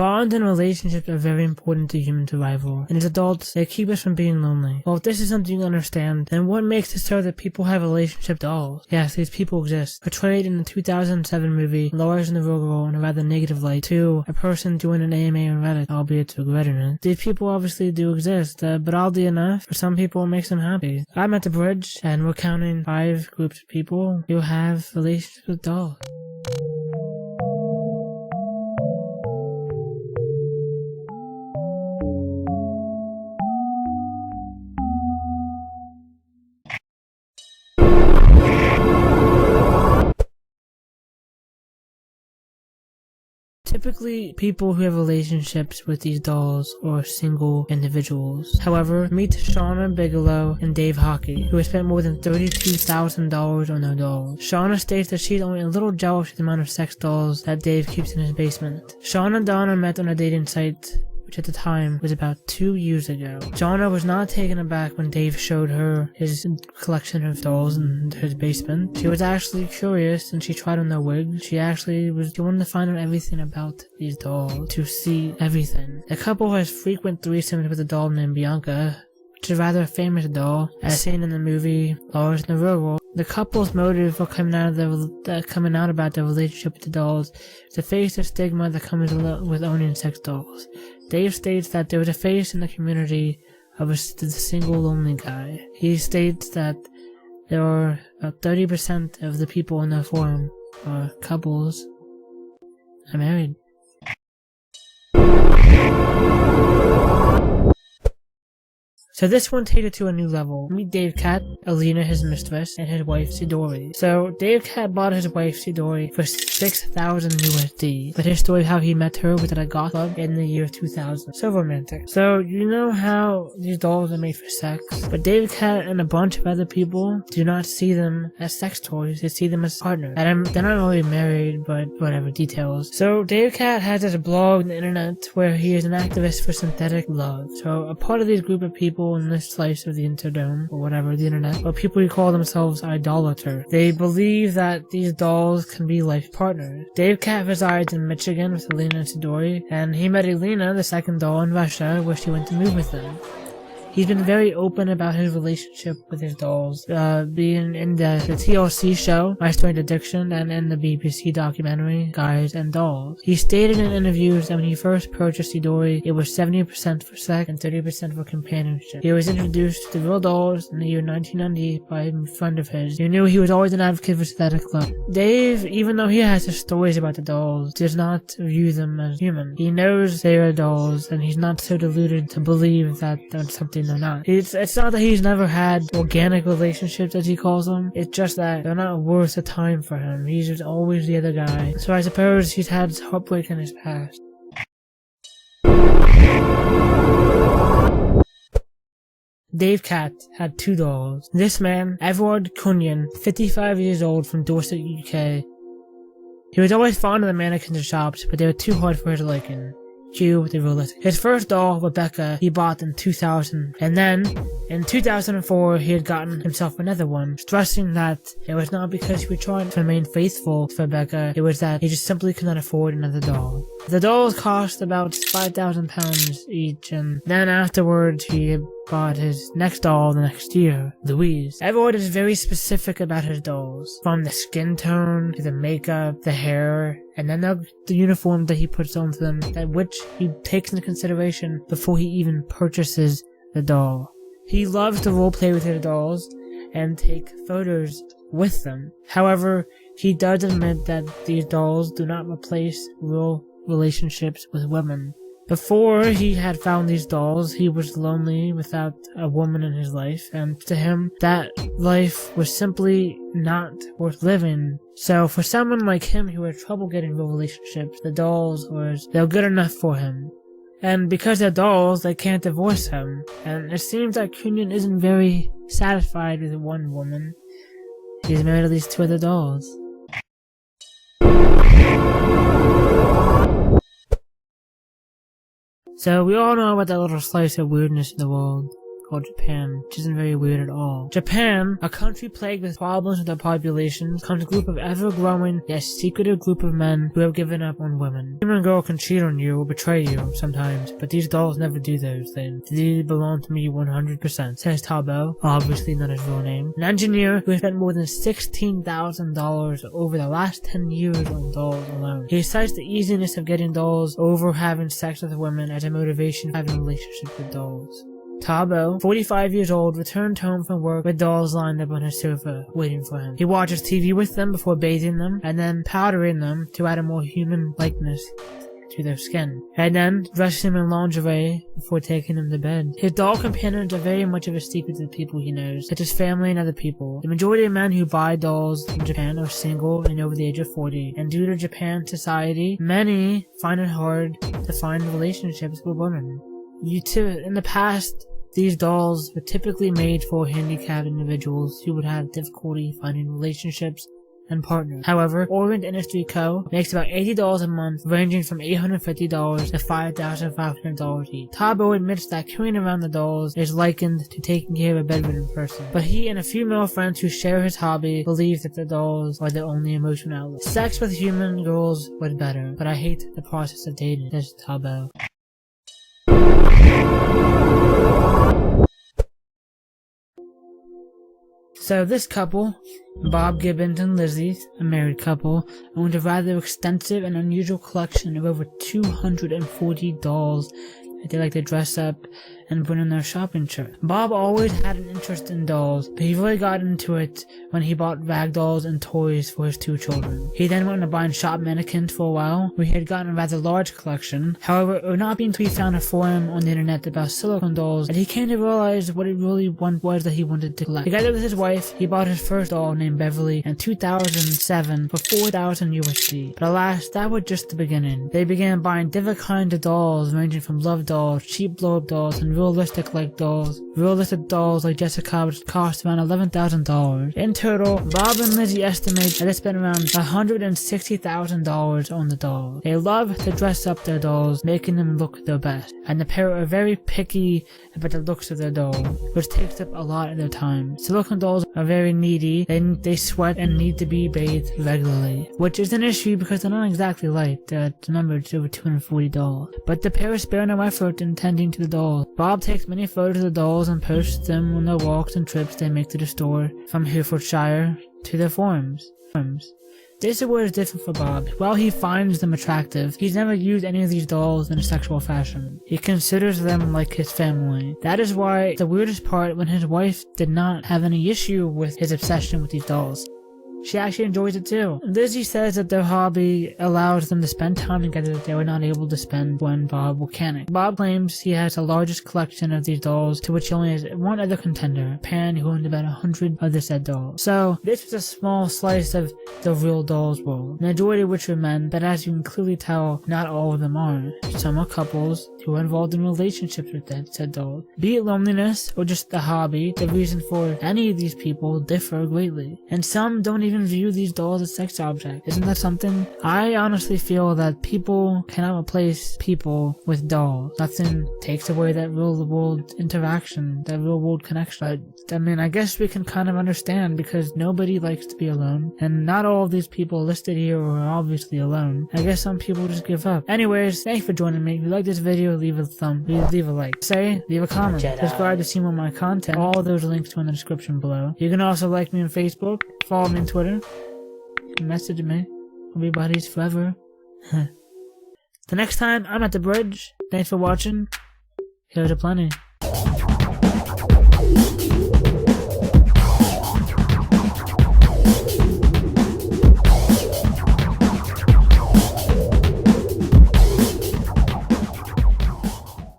Bonds and relationships are very important to human survival, and as adults, they keep us from being lonely. Well, if this is something you understand, then what makes it so that people have relationship dolls? Yes, these people exist. Portrayed in the 2007 movie Lars in the Real World in a rather negative light to a person doing an AMA on Reddit, albeit regretting it. These people obviously do exist, but oddly enough, for some people it makes them happy. I'm at the bridge, and we're counting 5 groups of people who have relationships with dolls. Typically, people who have relationships with these dolls are single individuals. However, meet Shawna, Bigelow, and Dave Hockey, who have spent more than $32,000 on their dolls. Shawna states that she's only a little jealous of the amount of sex dolls that Dave keeps in his basement. Shawna and Donna met on a dating site, which at the time was about 2 years ago. Shawna was not taken aback when Dave showed her his collection of dolls in his basement. She was actually curious and she tried on their wigs. She wanted to find out everything about these dolls, to see everything. The couple has frequent threesomes with a doll named Bianca, which is a rather famous doll, as seen in the movie Lars in the Real World. The couple's motive for coming out about their relationship with the dolls is to face the stigma that comes with owning sex dolls. Dave states that there was a face in the community of the single lonely guy. He states that there are about 30% of the people in the forum are couples are married. So this one takes it to a new level. Meet Dave Cat, Alina his mistress, and his wife Sidori. So Dave Cat bought his wife Sidori for 6,000 USD. But his story of how he met her was at a goth club in the year 2000. So romantic. So you know how these dolls are made for sex, but Dave Cat and a bunch of other people do not see them as sex toys. They see them as partners. And they're not really married, but whatever, details. So Dave Cat has this blog on the internet where he is an activist for synthetic love. So a part of this group of people in this slice of the interdome, or whatever, the internet, are people who call themselves idolaters. They believe that these dolls can be life partners. Dave Cat resides in Michigan with Alina and Sidori, and he met Alina, the second doll, in Russia, where she went to move with them. He's been very open about his relationship with his dolls, being in the TLC show, My Strange Addiction, and in the BBC documentary, Guys and Dolls. He stated in interviews that when he first purchased Sidori, it was 70% for sex and 30% for companionship. He was introduced to the real dolls in the year 1990 by a friend of his. He knew he was always an advocate for synthetic love. Dave, even though he has his stories about the dolls, does not view them as human. He knows they are dolls, and he's not so deluded to believe that that's something they're not. It's not that he's never had organic relationships, as he calls them. It's just that they're not worth the time for him. He's just always the other guy. So I suppose he's had heartbreak in his past. Dave Cat had 2 dolls. This man, Edward Konyan, 55 years old, from Dorset, UK. He was always fond of the mannequins in shops, but they were too hard for his liking. Cue the realistic. His first doll, Rebecca, he bought in 2000, and then, in 2004, he had gotten himself another one, stressing that it was not because he was trying to remain faithful to Rebecca, it was that he just simply could not afford another doll. The dolls cost about £5,000 each, and then afterwards he bought his next doll the next year, Louise. Edward is very specific about his dolls, from the skin tone, to the makeup, the hair, and then the uniform that he puts onto them, which he takes into consideration before he even purchases the doll. He loves to roleplay with his dolls and take photos with them. However, he does admit that these dolls do not replace real relationships with women. Before he had found these dolls, he was lonely without a woman in his life, and to him, that life was simply not worth living. So for someone like him who had trouble getting real relationships, the dolls they're good enough for him. And because they're dolls, they can't divorce him. And it seems like Konyan isn't very satisfied with one woman. He's married at least 2 other dolls. So we all know about that little slice of weirdness in the world called Japan, which isn't very weird at all. Japan, a country plagued with problems with their populations, comes a group of ever-growing, yet secretive group of men who have given up on women. A human girl can cheat on you or betray you sometimes, but these dolls never do those things. These belong to me 100%, says Taobao, obviously not his real name. An engineer who has spent more than $16,000 over the last 10 years on dolls alone. He cites the easiness of getting dolls over having sex with women as a motivation for having relationships with dolls. Taobao, 45 years old, returned home from work with dolls lined up on his sofa, waiting for him. He watches TV with them before bathing them, and then powdering them to add a more human likeness to their skin, and then dresses him in lingerie before taking him to bed. His doll companions are very much of a secret to the people he knows, such as family and other people. The majority of men who buy dolls in Japan are single and over the age of 40, and due to Japan society, many find it hard to find relationships with women. In the past, these dolls were typically made for handicapped individuals who would have difficulty finding relationships and partners. However, Orient Industry Co. makes about 80 dolls a month, ranging from $850 to $5,500 each. Taobao admits that carrying around the dolls is likened to taking care of a bedridden person, but he and a few male friends who share his hobby believe that the dolls are their only emotional outlet. Sex with human girls was better, but I hate the process of dating, says Taobao. So this couple, Bob Gibbons and Lizzie, a married couple, owned a rather extensive and unusual collection of over 240 dolls that they like to dress up and put in their shopping trip. Bob always had an interest in dolls, but he really got into it when he bought rag dolls and toys for his 2 children. He then went into buying shop mannequins for a while, where he had gotten a rather large collection. However, it would not be until he found a forum on the internet about silicone dolls that he came to realize what it really was that he wanted to collect. Together with his wife, he bought his first doll named Beverly in 2007 for $4,000 USD. But alas, that was just the beginning. They began buying different kinds of dolls, ranging from love dolls, cheap blow-up dolls, and realistic dolls. Realistic dolls like Jessica, which cost around $11,000. In total, Bob and Lizzie estimate that they spent around $160,000 on the dolls. They love to dress up their dolls, making them look their best, and the pair are very picky about the looks of their doll, which takes up a lot of their time. Silicone dolls are very needy. They sweat and need to be bathed regularly, which is an issue because they're not exactly light. The number is over 240 dolls, but the pair spare no effort in tending to the dolls. Bob takes many photos of the dolls and posts them on their walks and trips they make to the store, from Herefordshire to their forums. This is where it's different for Bob. While he finds them attractive, he's never used any of these dolls in a sexual fashion. He considers them like his family. That is why the weirdest part when his wife did not have any issue with his obsession with these dolls. She actually enjoys it too. Lizzie says that their hobby allows them to spend time together that they were not able to spend when Bob was canning. Bob claims he has the largest collection of these dolls, to which he only has one other contender, Pan, who owned about 100 of the said dolls. So, this was a small slice of the real dolls world, the majority of which are men, but as you can clearly tell, not all of them are. Some are couples who are involved in relationships with that said dolls. Be it loneliness or just the hobby, the reason for any of these people differ greatly. And some don't even view these dolls as sex objects. Isn't that something? I honestly feel that people cannot replace people with dolls. Nothing takes away that real world interaction, that real world connection. I mean, I guess we can kind of understand because nobody likes to be alone, and not all of these people listed here are obviously alone. I guess some people just give up. Anyways, thanks for joining me. If you like this video, leave a like. Leave a comment. Subscribe to see more of my content. All those links are in the description below. You can also like me on Facebook, follow me on Twitter, message me. We'll be buddies forever. The next time I'm at the bridge, thanks for watching. Here's a plenty.